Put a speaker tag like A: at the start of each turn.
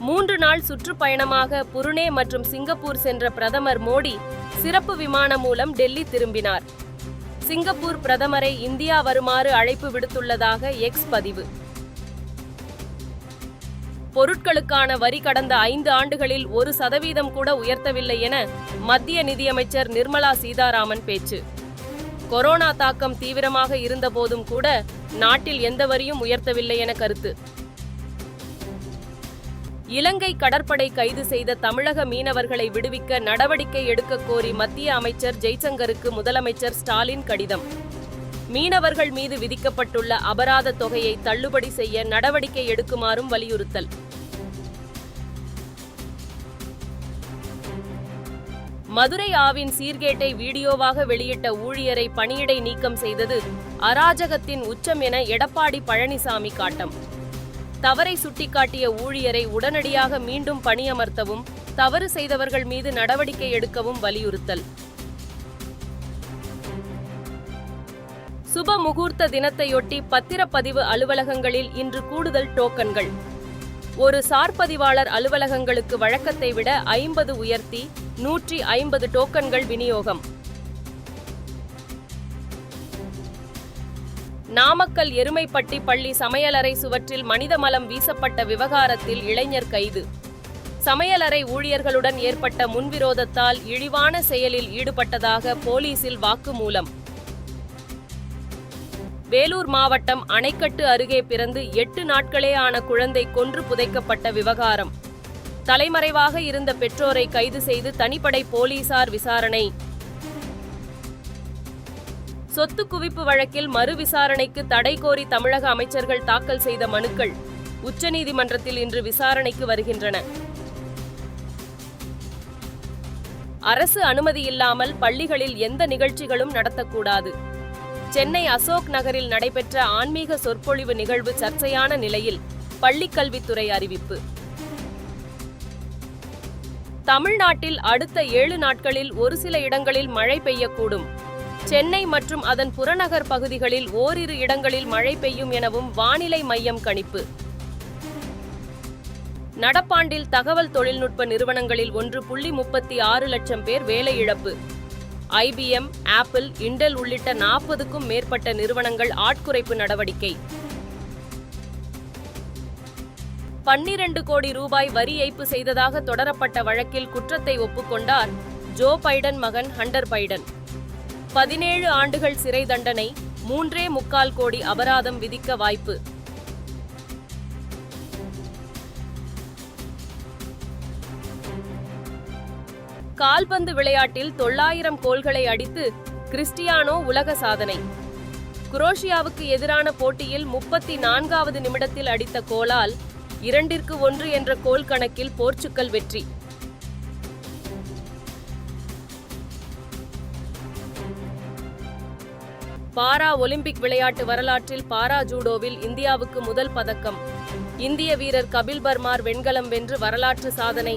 A: 3 நாள் சுற்றுப்பயணமாக புருனே மற்றும் சிங்கப்பூர் சென்ற பிரதமர் மோடி சிறப்பு விமானம் மூலம் டெல்லி திரும்பினார். சிங்கப்பூர் பிரதமரை இந்தியா வருமாறு அழைப்பு விடுத்துள்ளதாக எக்ஸ் பதிவு. பொருட்களுக்கான வரி கடந்த 5 ஆண்டுகளில் 1% கூட உயர்த்தவில்லை என மத்திய நிதியமைச்சர் நிர்மலா சீதாராமன் பேச்சு. கொரோனா தாக்கம் தீவிரமாக இருந்தபோதும் கூட நாட்டில் எந்த வரியும் உயர்த்தவில்லை என கருத்து. இலங்கை கடற்படை கைது செய்த தமிழக மீனவர்களை விடுவிக்க நடவடிக்கை எடுக்க கோரி மத்திய அமைச்சர் ஜெய்சங்கருக்கு முதலமைச்சர் ஸ்டாலின் கடிதம். மீனவர்கள் மீது விதிக்கப்பட்டுள்ள அபராத தொகையை தள்ளுபடி செய்ய நடவடிக்கை எடுக்குமாறும் வலியுறுத்தல். மதுரை ஆவின் சீர்கேட்டை வீடியோவாக வெளியிட்ட ஊழியரை பணியிடை நீக்கம் செய்தது அராஜகத்தின் உச்சம் என எடப்பாடி பழனிசாமி காட்டம். தவறை சுட்டிக்காட்டிய ஊழியரை உடனடியாக மீண்டும் பணியமர்த்தவும், தவறு செய்தவர்கள் மீது நடவடிக்கை எடுக்கவும் வலியுறுத்தல். சுப முகூர்த்த தினத்தையொட்டி பத்திரப்பதிவு அலுவலகங்களில் இன்று கூடுதல் டோக்கன்கள். ஒரு சார்பதிவாளர் அலுவலகங்களுக்கு வழக்கத்தை விட 50 உயர்த்தி 150 டோக்கன்கள் விநியோகம். நாமக்கல் எருமைப்பட்டி பள்ளி சமையலறை சுவற்றில் மனித மலம் வீசப்பட்ட விவகாரத்தில் இளைஞர் கைது. சமையலறை ஊழியர்களுடன் ஏற்பட்ட முன்விரோதத்தால் இழிவான செயலில் ஈடுபட்டதாக போலீசில் வாக்குமூலம். வேலூர் மாவட்டம் அணைக்கட்டு அருகே பிறந்து 8 நாட்களே ஆன குழந்தை கொன்று புதைக்கப்பட்ட விவகாரம். தலைமறைவாக இருந்த பெற்றோரை கைது செய்து தனிப்படை போலீசார் விசாரணை. சொத்து குவிப்பு வழக்கில் மறு விசாரணைக்கு தடை கோரி தமிழக அமைச்சர்கள் தாக்கல் செய்த மனுக்கள் உச்சநீதிமன்றத்தில் இன்று விசாரணைக்கு வருகின்றன. அரசு அனுமதியில்லாமல் பள்ளிகளில் எந்த நிகழ்ச்சிகளும் நடத்தக்கூடாது. சென்னை அசோக் நகரில் நடைபெற்ற ஆன்மீக சொற்பொழிவு நிகழ்வு சர்ச்சையான நிலையில் பள்ளிக்கல்வித்துறை அறிவிப்பு. தமிழ்நாட்டில் அடுத்த 7 நாட்களில் ஒரு சில இடங்களில் மழை பெய்யக்கூடும். சென்னை மற்றும் அதன் புறநகர் பகுதிகளில் ஓரிரு இடங்களில் மழை பெய்யும் எனவும் வானிலை மையம் கணிப்பு. நடப்பாண்டில் தகவல் தொழில்நுட்ப நிறுவனங்களில் 1.36 லட்சம் பேர் வேலை இழப்பு. IBM, ஆப்பிள், இண்டெல் உள்ளிட்ட 40க்கும் மேற்பட்ட நிறுவனங்கள் ஆட்குறைப்பு நடவடிக்கை. 12 கோடி ரூபாய் வரி ஏய்ப்பு செய்ததாக தொடரப்பட்ட வழக்கில் குற்றத்தை ஒப்புக்கொண்டார் ஜோ பைடன் மகன் ஹண்டர் பைடன். 17 ஆண்டுகள் சிறை தண்டனை, 3.25 கோடி அபராதம் விதிக்க வாய்ப்பு. கால்பந்து விளையாட்டில் 900 கோல்களை அடித்து கிறிஸ்டியானோ உலக சாதனை. குரோஷியாவுக்கு எதிரான போட்டியில் 34வது நிமிடத்தில் அடித்த கோலால் 2-1 என்ற கோல் கணக்கில் போர்ச்சுகல் வெற்றி. பாரா ஒலிம்பிக் விளையாட்டு வரலாற்றில் பாரா ஜூடோவில் இந்தியாவுக்கு முதல் பதக்கம். இந்திய வீரர் கபில் பர்மார் வெண்கலம் வென்று வரலாற்று சாதனை.